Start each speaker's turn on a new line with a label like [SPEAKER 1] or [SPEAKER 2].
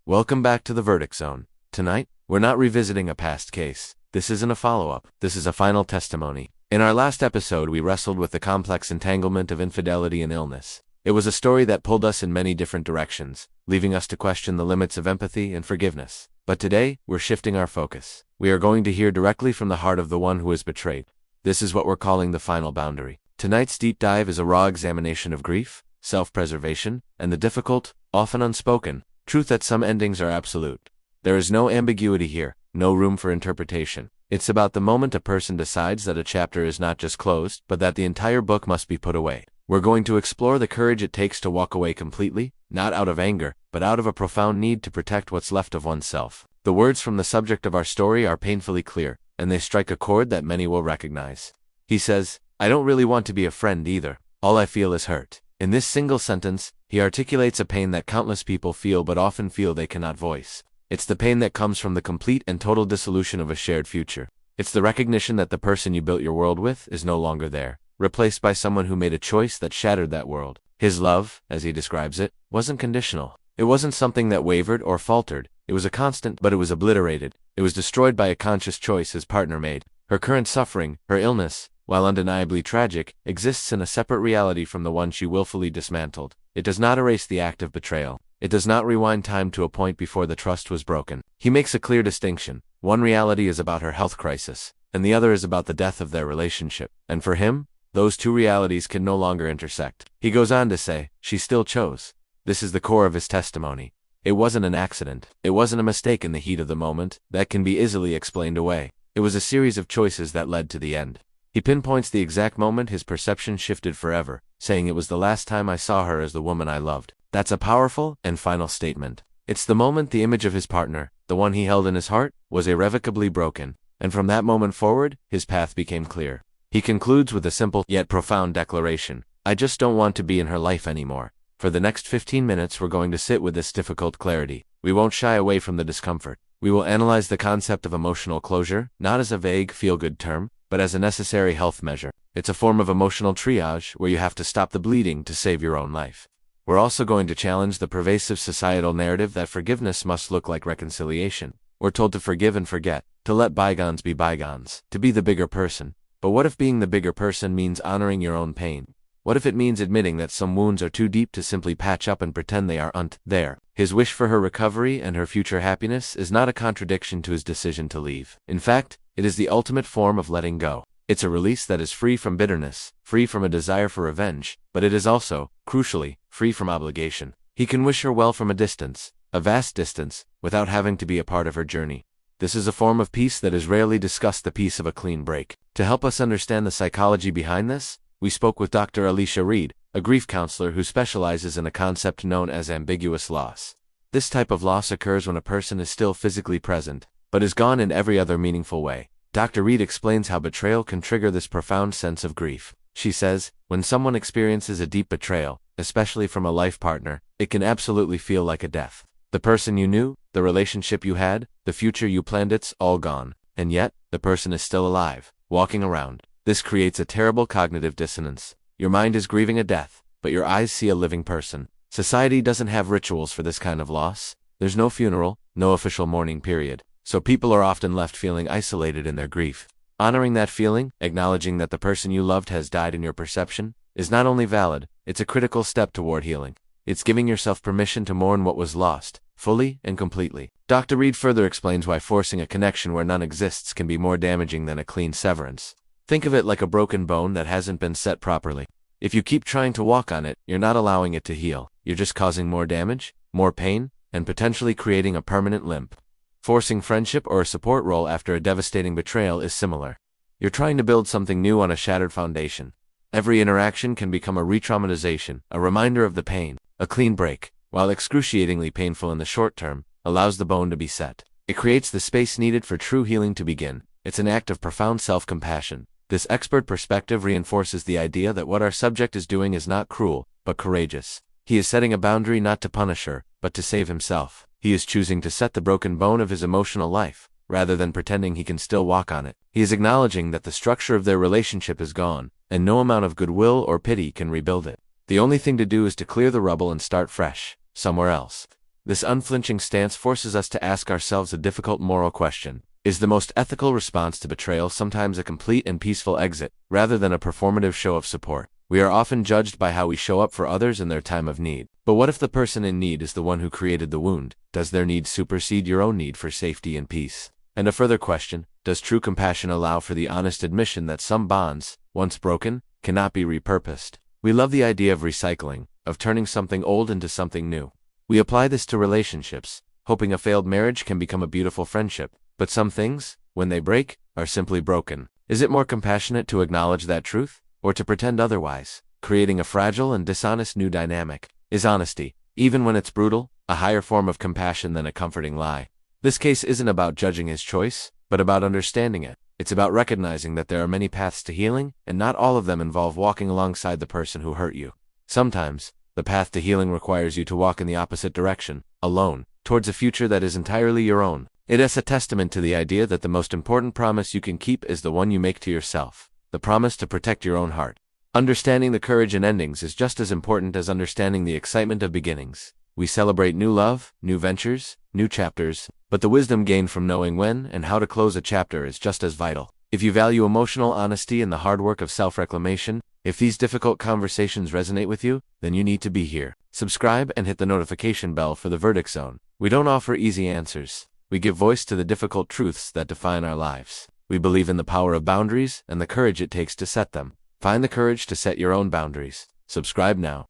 [SPEAKER 1] Welcome back to the Verdict Zone. Tonight, we're not revisiting a past case. This isn't a follow-up. This is a final testimony. In our last episode, we wrestled with the complex entanglement of infidelity and illness. It was a story that pulled us in many different directions, leaving us to question the limits of empathy and forgiveness. But today, we're shifting our focus. We are going to hear directly from the heart of the one who is betrayed. This is what we're calling the final boundary. Tonight's deep dive is a raw examination of grief, self-preservation, and the difficult, often unspoken, truth that some endings are absolute. There is no ambiguity here, no room for interpretation. It's about the moment a person decides that a chapter is not just closed, but that the entire book must be put away. We're going to explore the courage it takes to walk away completely, not out of anger, but out of a profound need to protect what's left of oneself. The words from the subject of our story are painfully clear, and they strike a chord that many will recognize. He says, "I don't really want to be a friend either. All I feel is hurt." In this single sentence, he articulates a pain that countless people feel but often feel they cannot voice. It's the pain that comes from the complete and total dissolution of a shared future. It's the recognition that the person you built your world with is no longer there, replaced by someone who made a choice that shattered that world. His love, as he describes it, wasn't conditional. It wasn't something that wavered or faltered. It was a constant, but it was obliterated. It was destroyed by a conscious choice his partner made. Her current suffering, her illness, while undeniably tragic, exists in a separate reality from the one she willfully dismantled. It does not erase the act of betrayal. It does not rewind time to a point before the trust was broken. He makes a clear distinction. One reality is about her health crisis, and the other is about the death of their relationship. And for him, those two realities can no longer intersect. He goes on to say, "She still chose." This is the core of his testimony. It wasn't an accident. It wasn't a mistake in the heat of the moment that can be easily explained away. It was a series of choices that led to the end. He pinpoints the exact moment his perception shifted forever, saying, "It was the last time I saw her as the woman I loved." That's a powerful and final statement. It's the moment the image of his partner, the one he held in his heart, was irrevocably broken, and from that moment forward, his path became clear. He concludes with a simple yet profound declaration: "I just don't want to be in her life anymore." For the next 15 minutes, we're going to sit with this difficult clarity. We won't shy away from the discomfort. We will analyze the concept of emotional closure, not as a vague, feel-good term, but as a necessary health measure. It's a form of emotional triage where you have to stop the bleeding to save your own life. We're also going to challenge the pervasive societal narrative that forgiveness must look like reconciliation. We're told to forgive and forget, to let bygones be bygones, to be the bigger person. But what if being the bigger person means honoring your own pain? What if it means admitting that some wounds are too deep to simply patch up and pretend they aren't there? His wish for her recovery and her future happiness is not a contradiction to his decision to leave. In fact, it is the ultimate form of letting go. It's a release that is free from bitterness, free from a desire for revenge, but it is also, crucially, free from obligation. He can wish her well from a distance, a vast distance, without having to be a part of her journey. This is a form of peace that is rarely discussed, the peace of a clean break. To help us understand the psychology behind this, we spoke with Dr. Alicia Reed, a grief counselor who specializes in a concept known as ambiguous loss. This type of loss occurs when a person is still physically present, but is gone in every other meaningful way. Dr. Reed explains how betrayal can trigger this profound sense of grief. She says, when someone experiences a deep betrayal, especially from a life partner, it can absolutely feel like a death. The person you knew, the relationship you had, the future you planned, it's all gone. And yet, the person is still alive, walking around. This creates a terrible cognitive dissonance. Your mind is grieving a death, but your eyes see a living person. Society doesn't have rituals for this kind of loss. There's no funeral, no official mourning period. So people are often left feeling isolated in their grief. Honoring that feeling, acknowledging that the person you loved has died in your perception, is not only valid, it's a critical step toward healing. It's giving yourself permission to mourn what was lost, fully and completely. Dr. Reed further explains why forcing a connection where none exists can be more damaging than a clean severance. Think of it like a broken bone that hasn't been set properly. If you keep trying to walk on it, you're not allowing it to heal. You're just causing more damage, more pain, and potentially creating a permanent limp. Forcing friendship or a support role after a devastating betrayal is similar. You're trying to build something new on a shattered foundation. Every interaction can become a re-traumatization, a reminder of the pain. A clean break, while excruciatingly painful in the short term, allows the bone to be set. It creates the space needed for true healing to begin. It's an act of profound self-compassion. This expert perspective reinforces the idea that what our subject is doing is not cruel, but courageous. He is setting a boundary not to punish her, but to save himself. He is choosing to set the broken bone of his emotional life, rather than pretending he can still walk on it. He is acknowledging that the structure of their relationship is gone, and no amount of goodwill or pity can rebuild it. The only thing to do is to clear the rubble and start fresh, somewhere else. This unflinching stance forces us to ask ourselves a difficult moral question. Is the most ethical response to betrayal sometimes a complete and peaceful exit, rather than a performative show of support? We are often judged by how we show up for others in their time of need. But what if the person in need is the one who created the wound? Does their need supersede your own need for safety and peace? And a further question, does true compassion allow for the honest admission that some bonds, once broken, cannot be repurposed? We love the idea of recycling, of turning something old into something new. We apply this to relationships, hoping a failed marriage can become a beautiful friendship. But some things, when they break, are simply broken. Is it more compassionate to acknowledge that truth, or to pretend otherwise, creating a fragile and dishonest new dynamic? Is honesty, even when it's brutal, a higher form of compassion than a comforting lie? This case isn't about judging his choice, but about understanding it. It's about recognizing that there are many paths to healing, and not all of them involve walking alongside the person who hurt you. Sometimes, the path to healing requires you to walk in the opposite direction, alone, towards a future that is entirely your own. It is a testament to the idea that the most important promise you can keep is the one you make to yourself, the promise to protect your own heart. Understanding the courage in endings is just as important as understanding the excitement of beginnings. We celebrate new love, new ventures, new chapters, but the wisdom gained from knowing when and how to close a chapter is just as vital. If you value emotional honesty and the hard work of self-reclamation, if these difficult conversations resonate with you, then you need to be here. Subscribe and hit the notification bell for the verdict zone. We don't offer easy answers. We give voice to the difficult truths that define our lives. We believe in the power of boundaries and the courage it takes to set them. Find the courage to set your own boundaries. Subscribe now.